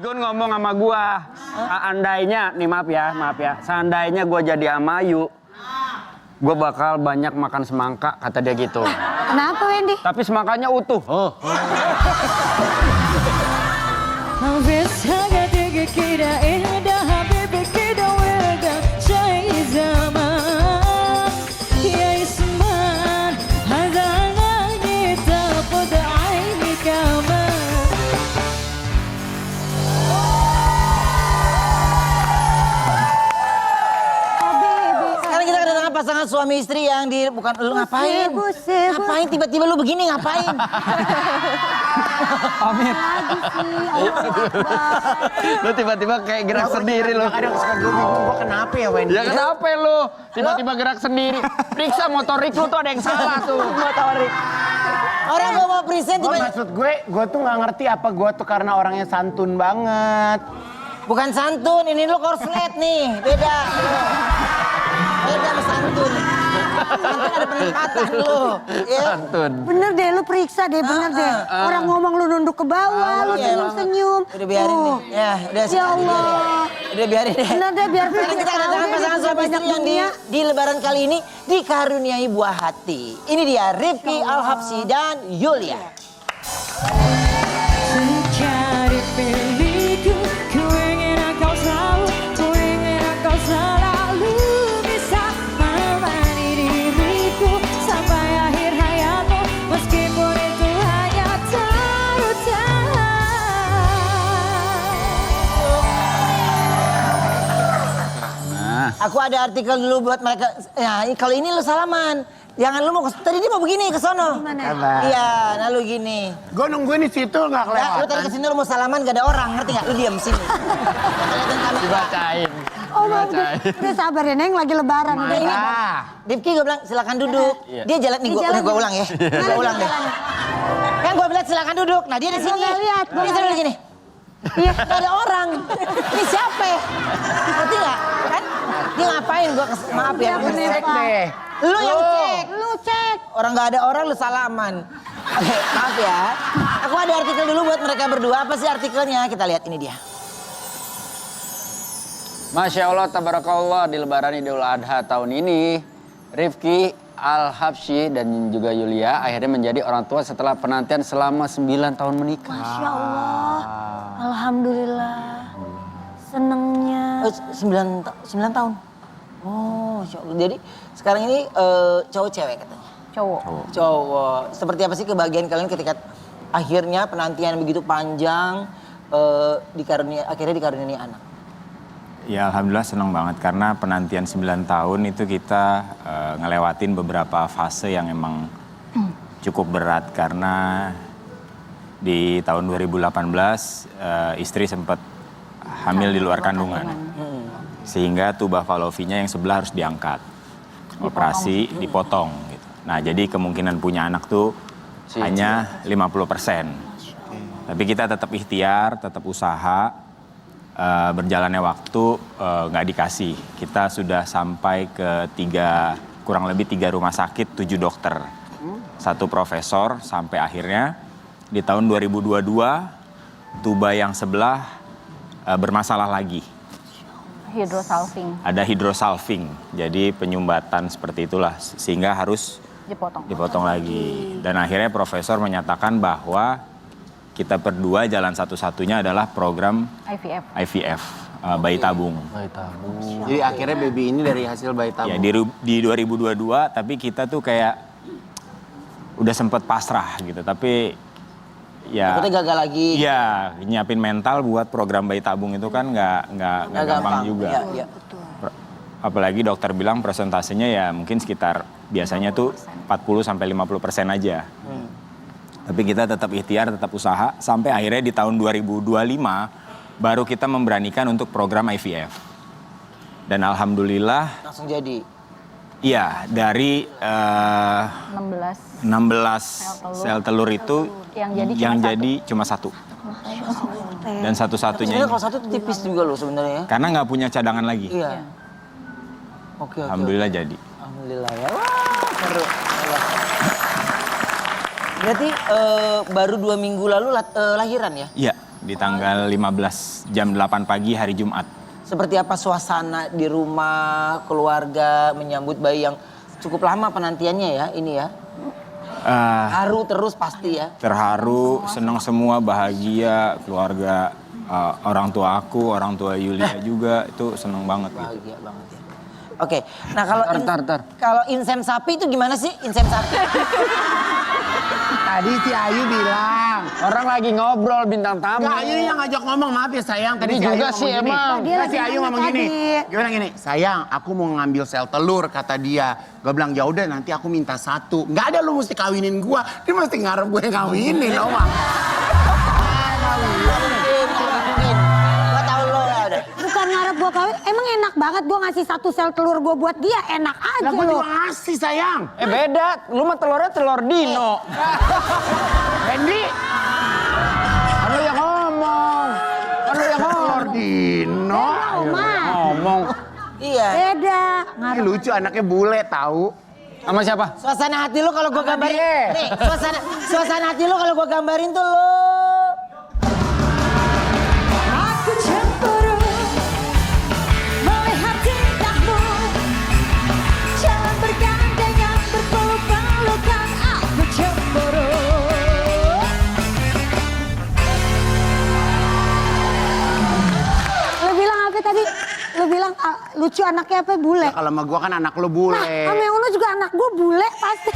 Gun ngomong sama gua, andainya, nih maaf ya, seandainya gua jadi Amayu, gua bakal banyak makan semangka, kata dia gitu. Kenapa, Wendy? Tapi semangkanya utuh. Pasangan suami istri yang di bukan lu ngapain? Ngapain tiba-tiba lu begini ngapain? Amir. Lu tiba-tiba kayak gerak sendiri lu. Kadang suka gue bingung, gue kenapa ya Wendy? Ya kenapa lu? Tiba-tiba gerak sendiri. Periksa motorik lu tuh ada yang salah tuh. Motorik. Orang gak mau present tiba-tiba. Maksud gue tuh gak ngerti apa gue tuh karena orangnya santun banget. Bukan santun, ini lu korslet nih, beda. Beda sama santun. Santun ada penempatan lu. Ya. Santun. Bener deh, lu periksa deh, bener deh. Orang ngomong lu nunduk ke bawah, lu senyum-senyum. Udah biarin deh. Ya, udah. Ya Allah. Udah biarin deh. Bener deh, biar Sekarang kita kedatangan pasangan suami istri yang di lebaran kali ini dikaruniai buah hati. Ini dia Rifki Al-Habsyi dan Yulia. Mencari milikku, ku ingin engkau selalu, ku ingin engkau selalu bisa menemani diriku sampai akhir hayatmu, meskipun itu hanya taruhan. Aku ada artikel dulu buat mereka. Ya, kalau ini lu salaman. Jangan lu mau tadi dia mau begini ke sono. Iya, nah lu gini. Gue nungguin di situ nggak Ya, lu kelewatan. tadi kesini lu mau salaman gak ada orang, ngerti gak? Lu diam sini. Dibacain. Oh, udah sabar ya, Neng, lagi lebaran. Udah ini. Rifki gue bilang silakan duduk. Dia jalan nih, gue ulang ya. Gue ulang deh. Kan gue bilang silakan duduk. Nah dia di sini. lihat, Dia sambil gini. Iya, gak ada orang. Ini siapa? Ngerti gak? Kan? Dia ngapain? Gue maaf ya. Lu cek deh. Lu yang cek. Lu cek. Orang gak ada orang lu salaman. Oke, maaf ya. Aku ada artikel dulu buat mereka berdua. Apa sih artikelnya? Kita lihat, ini dia. Masya Allah, tabarakallah, di lebaran Idul Adha tahun ini, Rifki Al-Habsyi dan juga Yulia akhirnya menjadi orang tua setelah penantian selama 9 tahun menikah. Masya Allah. Alhamdulillah. Senengnya. 9 tahun. Oh, Masya Allah. Jadi sekarang ini cowok cewek katanya. Cowok. Cowok. Seperti apa sih kebahagiaan kalian ketika akhirnya penantian begitu panjang akhirnya dikaruniai anak? Ya alhamdulillah senang banget karena penantian 9 tahun itu kita ngelewatin beberapa fase yang emang cukup berat karena di tahun 2018 istri sempat hamil di luar kandungan. Sehingga tuba falopinya yang sebelah harus diangkat. Operasi dipotong gitu. Nah, jadi kemungkinan punya anak tuh hanya 50%. Tapi kita tetap ikhtiar, tetap usaha. Berjalannya waktu nggak dikasih. Kita sudah sampai ke kurang lebih 3 rumah sakit, 7 dokter. 1 profesor sampai akhirnya di tahun 2022 tuba yang sebelah bermasalah lagi. Hidrosalving. Ada hidrosalving, jadi penyumbatan seperti itulah sehingga harus dipotong lagi. Dan akhirnya profesor menyatakan bahwa kita berdua jalan satu-satunya adalah program IVF, bayi tabung. Bayi tabung. Jadi akhirnya baby ini dari hasil bayi tabung. Ya di 2022 tapi kita tuh kayak udah sempet pasrah gitu, tapi ya Takutnya gagal lagi. Iya, nyiapin mental buat program bayi tabung itu kan nggak gampang juga. Iya. Apalagi dokter bilang persentasenya ya mungkin sekitar biasanya tuh 40-50% aja. Tapi kita tetap ikhtiar, tetap usaha sampai akhirnya di tahun 2025 baru kita memberanikan untuk program IVF. Dan alhamdulillah Langsung jadi. iya dari 16 sel telur itu yang jadi cuma 1. Dan satu-satunya Sebenarnya kalau 1 tipis juga loh sebenarnya ya. karena nggak punya cadangan lagi. Iya. Oke. Alhamdulillah jadi. Alhamdulillah ya. Wah, seru. Berarti baru 2 minggu lalu lahiran ya? Iya. di tanggal 15 jam 8 pagi hari Jumat. Seperti apa suasana di rumah, keluarga menyambut bayi yang cukup lama penantiannya ya ini ya? Haru terus pasti ya? Terharu, senang semua, bahagia, keluarga, orang tua aku, orang tua Yulia juga, itu senang banget. Gitu. Bahagia banget ya. Oke, nah kalau Tar. kalau insen sapi itu gimana sih insen sapi? Tadi si Ayu bilang. Orang lagi ngobrol bintang tamu. Enggak, Ayu yang ngajak ngomong, maaf ya sayang. Tadi Ini si Ayu juga ngomong sih, gini. emang. Dia Nggak, lagi si Ayu nanya ngomong gini. tadi. Gimana gini, sayang aku mau ngambil sel telur kata dia. Gue bilang ya udah nanti aku minta 1. Nggak ada lu mesti kawinin gua. Dia mesti ngarep gue kawinin loh Mak. Mungkin. Gua tahu lo ya udah. Bukan ngarep gua kawin, emang enak banget gua ngasih 1 sel telur gua buat dia, enak aja Lah gue loh. juga ngasih sayang. Beda, lu mah telurnya telur dino. Wendy. Kan lu yang ngomong. Dino. Oma, Ngomong. Iya. beda. Ini lucu anaknya bule tahu. Sama siapa? Suasana hati lu kalau gua gambarin. dia. Nih, suasana hati lu kalau gua gambarin tuh lo. Aku cemburu melihat tingkahmu, jalan bergandengan berpeluk-pelukan. Aku cemburu. Lu bilang apa tadi? Lu bilang lucu anaknya apa bule? Kalau sama gua kan anak lu bule. Nah, sama Uno juga anak gua bule pasti.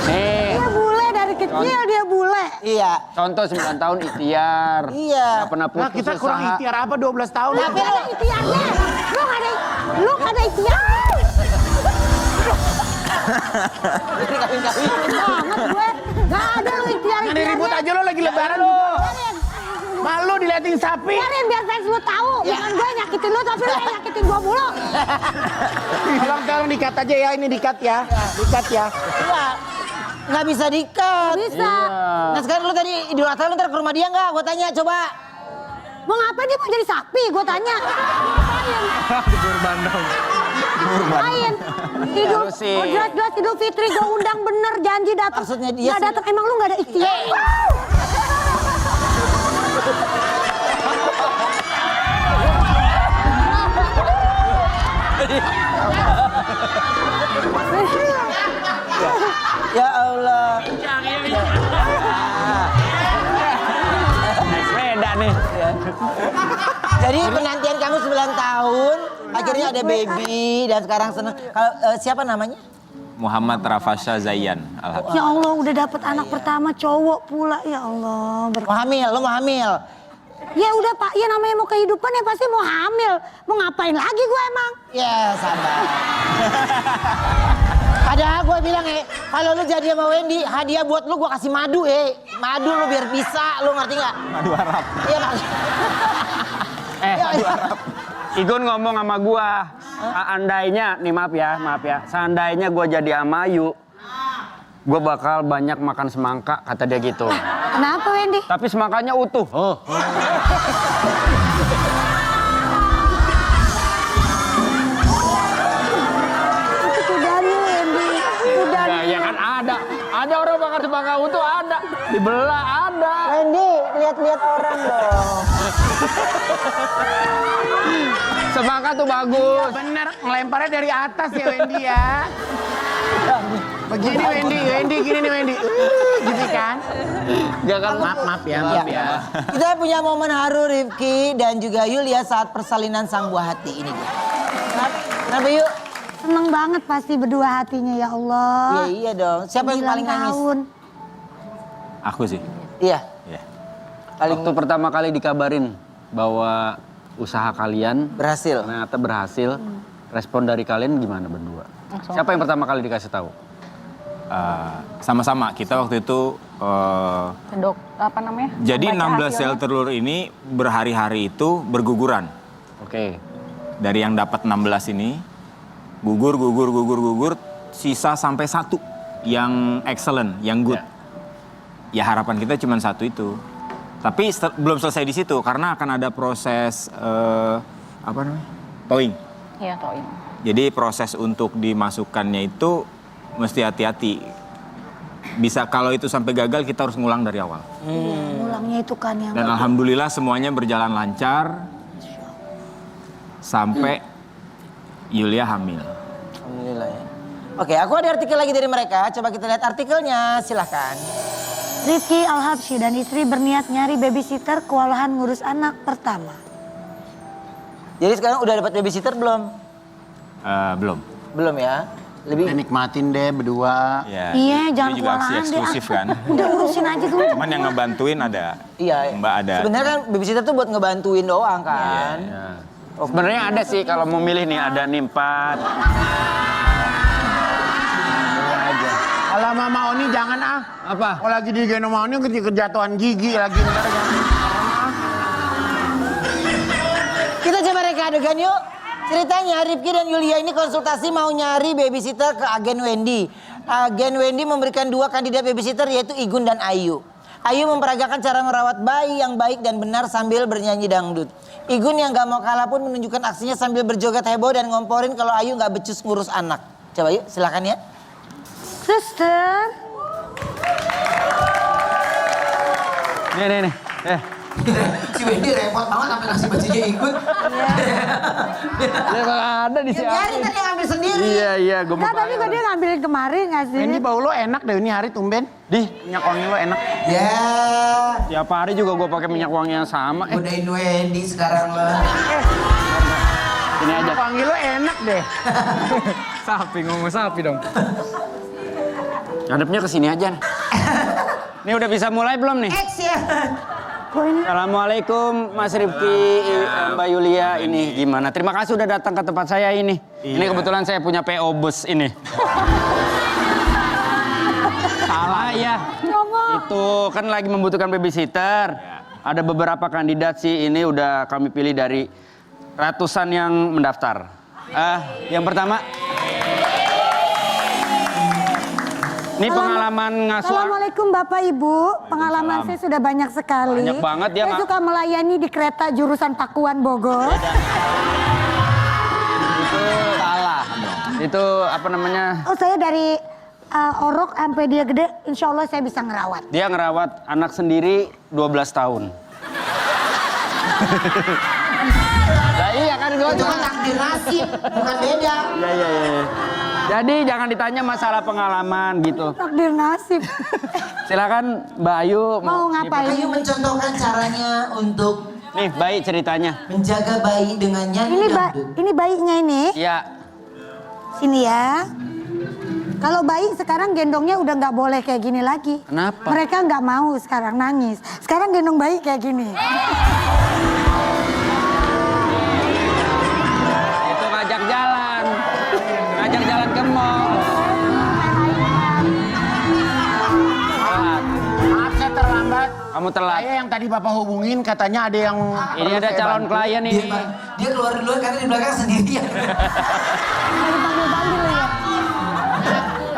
Nih, Dia bule dari kecil dia bule. Iya. contoh 9 tahun ikhtiar. Iya. Gak pernah Nah putus kita kurang usaha. ikhtiar apa 12 tahun. Lu gak ada ikhtiarnya. Lu gak ada ikhtiar. Banget gue. Gak ada lu ikhtiar. Nggak diribut aja lo lagi lebaran lu. Malu diliatin sapi. Biarin biar fans lu tahu. Bukan gue nyakitin lu tapi lu yang nyakitin gua mulu. Tolong dikat aja ya, ini dikat ya. Dikat ya. Iya. Nggak bisa dikat. Bisa. Nah sekarang lu tadi Idul Adha lu ntar ke rumah dia nggak? Gua tanya coba. Mau ngapain dia mau jadi sapi? Gue tanya. Ngapain? Idul, Terusin. oh jelas-jelas Idul Fitri gue undang bener janji datang. Maksudnya dia nggak sih- datang. Emang lu nggak ada ikhtiar? Ya Allah. Naik sepeda nih. Jadi penantian kamu 9 tahun, akhirnya ada baby dan sekarang seneng. Kalau siapa namanya? Muhammad Rafasha Zayyan. Alhamdulillah. Ya Allah udah dapet anak pertama cowok pula. Ya Allah. Mau hamil, lo mau hamil. Ya udah Pak, ya namanya mau kehidupan ya pasti mau hamil. Mau ngapain lagi gue emang? Ya sabar. Padahal gue bilang kalau lu jadi sama Wendy, hadiah buat lu gue kasih madu Madu lu biar bisa, lu ngerti nggak? Madu Arab. Iya Pak. Igun ngomong sama gua, seandainya, nih maaf ya, seandainya gua jadi sama Ayu, gua bakal banyak makan semangka, kata dia gitu. Kenapa Wendy? Tapi semangkanya utuh. Itu kudanya Wendy. Kudanya. Ya kan ada orang makan semangka utuh ada, dibelah ada. Wendy, lihat-lihat orang dong. Semangka tuh bagus. Bener, ngelemparnya dari atas ya Wendy ya. Begini Wendy gini nih Wendy. Gitu kan. Jangan Maaf ya. Kita punya momen haru Rifki dan juga Yulia saat persalinan sang buah hati ini dia. Kenapa yuk? Seneng banget pasti berdua hatinya ya Allah. Iya dong. Siapa yang 9 paling nangis? tahun. Aku sih. Iya. Ya. Waktu pertama kali dikabarin bahwa usaha kalian Berhasil. ternyata berhasil, respon dari kalian gimana berdua? Siapa yang pertama kali dikasih tahu? Sama-sama kita waktu itu apa namanya? jadi Membaca 16 sel hasilnya. telur ini berhari-hari itu berguguran. Oke. Dari yang dapat 16 ini gugur, sisa sampai 1 yang excellent, yang good. Ya harapan kita cuma 1 itu. Tapi belum selesai di situ karena akan ada proses apa namanya? Towing. Iya, toin. Jadi proses untuk dimasukkannya itu mesti hati-hati. bisa kalau itu sampai gagal kita harus ngulang dari awal. Ulangnya itu kan yang... Dan alhamdulillah semuanya berjalan lancar sampai Yulia hamil. Alhamdulillah ya. Oke, aku ada artikel lagi dari mereka. Coba kita lihat artikelnya, silahkan. Rifki Al-Habsyi dan istri berniat nyari babysitter kewalahan ngurus anak pertama. Jadi sekarang udah dapat babysitter belum? Belum. Belum ya? Lebih Nikmatin deh berdua. Ya, Iya, itu jangan juga aksi kewalahan deh. eksklusif kan. Udah urusin aja dulu. Cuman yang ngebantuin ada. Iya. Mbak ada. Sebenarnya kan babysitter tuh buat ngebantuin doang kan. Sebenarnya ada sih kalau mau milih nih, ada nih 4. Kalau Mama Oni jangan ah. Apa? Kalau lagi digendong Mama Oni kejatuhan gigi lagi ntar jangan. Kita coba reka adegan yuk. Ceritanya Rifki dan Yulia ini konsultasi mau nyari babysitter ke agen Wendy. Agen Wendy memberikan 2 kandidat babysitter yaitu Igun dan Ayu. Ayu memperagakan cara merawat bayi yang baik dan benar sambil bernyanyi dangdut. Igun yang gak mau kalah pun menunjukkan aksinya sambil berjoget heboh dan ngomporin kalau Ayu gak becus ngurus anak. Coba yuk silakan ya. Suster. Nih. Si Wendy repot banget sampai kasih bajunya Igun. Ada di sini. Nyari tadi ngambil sendiri. Iya, gue mau Nah, tapi kok dia ngambilin kemarin gak sih? Ini bau lo enak deh ini hari tumben. Minyak wangi lo enak. Ya, Tiap hari juga gue pakai minyak wangi yang sama. udahin Wendy sekarang lo. Ini aja. Minyak wangi lo enak deh. Sapi, ngomong sapi dong. Ngadepnya ke sini aja. Ini udah bisa mulai belum nih? Action. Assalamualaikum Mas Rifki, Mbak Yulia. Ini gimana? Terima kasih udah datang ke tempat saya ini. Ini kebetulan saya punya PO bus ini. Salah ya. Itu kan lagi membutuhkan babysitter. Ada beberapa kandidat sih, ini udah kami pilih dari ratusan yang mendaftar. Yang pertama, ini pengalaman ngasuh. Assalamualaikum Bapak Ibu, pengalaman saya sudah banyak sekali. Banyak banget ya, Saya Mak. suka melayani di kereta jurusan Pakuan Bogor. Itu salah dong. Itu apa namanya? Oh saya dari orok sampai dia gede, insya Allah saya bisa ngerawat. Dia ngerawat anak sendiri 12 tahun. Lah iya kan gue Itu kan takdir nasib, bukan beda. Iya. Jadi jangan ditanya masalah pengalaman gitu. Takdir nasib. Silakan Mbak Ayu Mau ngapain? Ayu mencontohkan caranya untuk Nih bayi ceritanya. menjaga bayi dengan nyanyi dangdut. Ini bayinya ini, Iya. sini ya. Kalau bayi sekarang gendongnya udah nggak boleh kayak gini lagi. Kenapa? Mereka nggak mau sekarang nangis. Sekarang gendong bayi kayak gini. Itu ngajak jalan. Ngajak jalan ke mall. Telat. Maaf saya terlambat. Kamu telat. Saya yang tadi Bapak hubungin katanya ada yang Ini perlu ada saya calon bantu. klien ini. Dia keluar duluan karena di belakang sendirian. Dipanggil-panggil ya.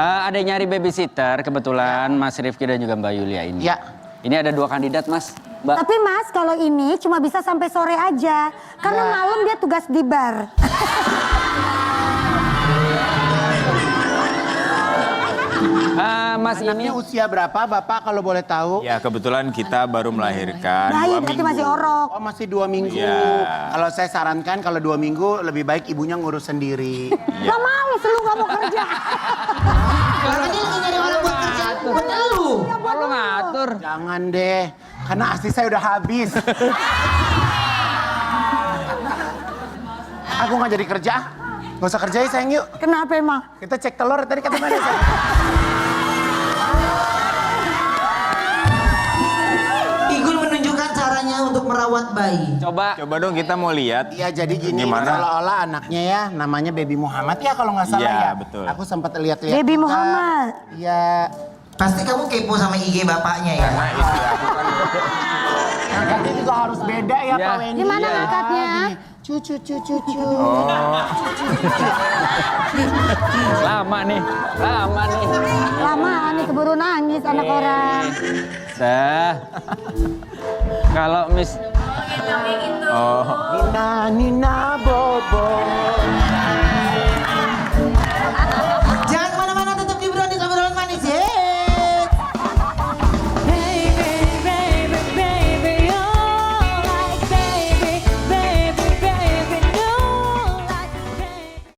Ada yang nyari babysitter kebetulan Mas Rifki dan juga Mbak Yulia ini. Ya. Ini ada 2 kandidat Mas. Mbak. Tapi Mas kalau ini cuma bisa sampai sore aja. Karena malam dia tugas di bar. Mas ini Anaknya usia berapa Bapak kalau boleh tahu? Ya kebetulan kita baru melahirkan Bayi 2 berarti minggu. masih orok. Oh masih 2 minggu. Iya. Kalau saya sarankan kalau 2 minggu lebih baik ibunya ngurus sendiri. Gak males lu gak mau kerja. Karena dia lagi nyari orang buat kerja buat lu. lo ngatur. Jangan deh, karena asli saya udah habis. Aku nggak jadi kerja. Gak usah kerja ya sayang yuk. Kenapa emang? Kita cek telur tadi kata mana sayang? Igun menunjukkan caranya untuk merawat bayi. Coba. Coba dong kita mau lihat. Iya jadi gini, Gimana? seolah-olah anaknya ya namanya Baby Muhammad ya kalau nggak salah Iya, ya. betul. Aku sempat lihat-lihat. Baby juga. Muhammad. Iya. Pasti kamu kepo sama IG bapaknya ya. Karena istri aku kan Angkatnya juga harus beda ya Iya. Pak Wendy. Gimana ya. angkatnya? Gini, Cucu. Lama nih. Lama nih keburu nangis anak orang. Kalau Nina Bobo.